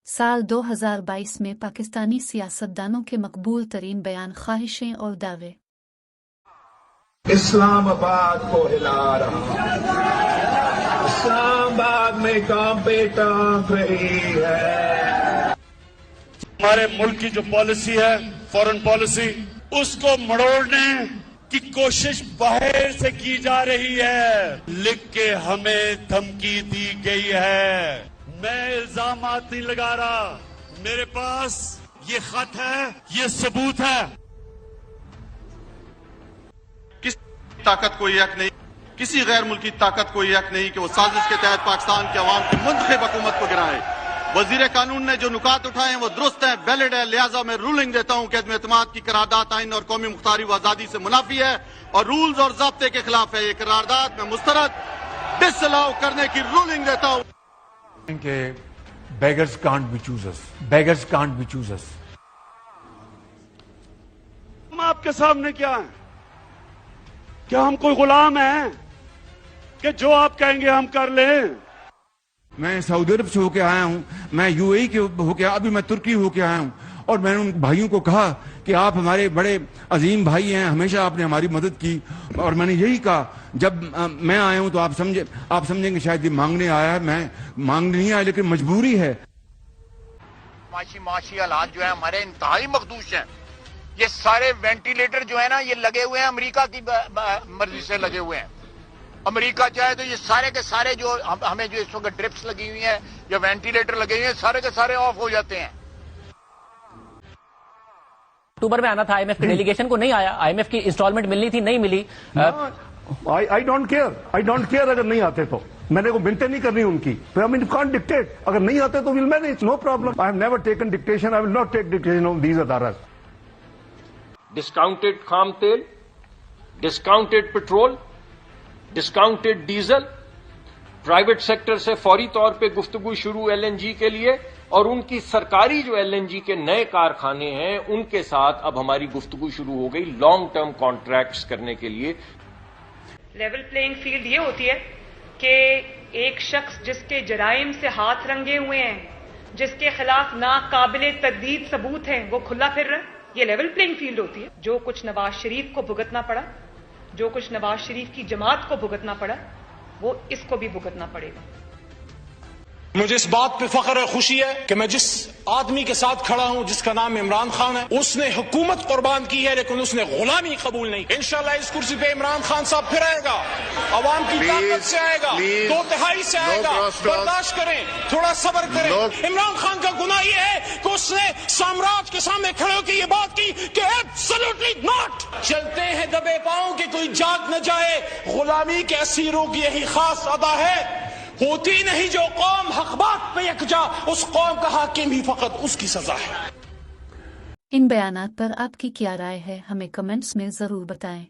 साल 2022 में पाकिस्तानी सियासतदानों के मकबूल तरीन बयान, ख्वाहिशें और दावे। इस्लामाबाद को हिला रहा, इस्लामाबाद में कांपे टांक रही है। हमारे मुल्क की जो पॉलिसी है, फॉरेन पॉलिसी, उसको मड़ोड़ने की कोशिश बाहर से की जा रही है। लिख के हमें धमकी दी गई है। मैं इल्जामात नहीं लगा रहा, मेरे पास ये खत है, ये सबूत है। किसी ताकत को यह हक नहीं, किसी गैर मुल्की ताकत को यह हक नहीं कि वो साजिश के तहत पाकिस्तान के अवाम की मुंतखब हुकूमत को गिराए। वजीर कानून ने जो नुकात उठाए हैं वो दुरुस्त है, वैलिड है, लिहाजा मैं रूलिंग देता हूं कि अदम एतमाद की करारदाद आइन और कौमी मुख्तारी व आजादी से मुनाफी है और रूल्स और ज़ाब्ते के खिलाफ है। ये करारदाद मैं मुस्तरद डिसअलाउ करने की रूलिंग देता हूं। beggars can't be choosers. Beggars can't be choosers. हम आपके सामने क्या हैं? क्या हम कोई गुलाम हैं कि जो आप कहेंगे हम कर लें? मैं सऊदी अरब से होके आया हूं, मैं यूएई के होके, अभी मैं तुर्की होके आया हूं, और मैंने उन भाइयों को कहा कि आप हमारे बड़े अजीम भाई हैं, हमेशा आपने हमारी मदद की। और मैंने यही कहा, जब मैं आया हूं तो आप समझेंगे शायद ये मांगने आया है। मैं मांगने नहीं आया, लेकिन मजबूरी है। माशी हालात जो है हमारे इंतहाई मखदूश हैं। ये सारे वेंटिलेटर जो है ना, ये लगे हुए हैं अमेरिका की मर्जी से लगे हुए हैं। अमेरिका चाहे तो ये सारे के सारे जो हमें जो इस वक्त ड्रिप्स लगी हुई हैं या वेंटिलेटर लगे हुए हैं, सारे के सारे ऑफ हो जाते हैं। अक्टूबर में आना था, आईएमएफ की डेलीगेशन को नहीं आया। आईएमएफ की इंस्टॉलमेंट मिलनी थी, नहीं मिली। आई डोंट केयर अगर नहीं आते तो मैंने को मिनटें नहीं करनी उनकी। तो आई मीन कांट डिक्टेट, अगर नहीं आते तो will manage, no problem. I have never taken dictation, I will not take dictation on these अदारास। डिस्काउंटेड खाम तेल, discounted petrol, discounted diesel, private sector से फौरी तौर पे गुफ्तगू शुरू एलएनजी के लिए, और उनकी सरकारी जो एलएनजी के नए कारखाने हैं उनके साथ अब हमारी गुफ्तगू शुरू हो गई लॉन्ग टर्म कॉन्ट्रैक्ट्स करने के लिए। लेवल प्लेइंग फील्ड ये होती है कि एक शख्स जिसके जराइम से हाथ रंगे हुए हैं, जिसके खिलाफ नाकाबिले तर्दीद सबूत हैं, वो खुला फिर रहा है, ये लेवल प्लेइंग फील्ड होती है। जो कुछ नवाज शरीफ को भुगतना पड़ा, जो कुछ नवाज शरीफ की जमात को भुगतना पड़ा, वो इसको भी भुगतना पड़ेगा। मुझे इस बात पे फख्र है, खुशी है कि मैं जिस आदमी के साथ खड़ा हूं, जिसका नाम इमरान खान है, उसने हुकूमत कुर्बान की है लेकिन उसने गुलामी कबूल नहीं। इंशाल्लाह इस कुर्सी पे इमरान खान साहब फिर आएगा, अवाम की ताकत से आएगा, 2/3 से आएगा। बर्दाश्त करें, थोड़ा सब्र करें। इमरान खान का गुनाह यह है कि उसने साम्राज्य के सामने खड़े होकर ये बात की कि एब्सोल्युटली नॉट। चलते हैं दबे पांव कि कोई जाग न जाए। गुलामी के असीरों की यही खास अदा है। होती नहीं जो कौम हक बात पे यकजा, उस कौम का हाकिम ही फकत उसकी सजा है। इन बयानात पर आपकी क्या राय है, हमें कमेंट्स में जरूर बताएं।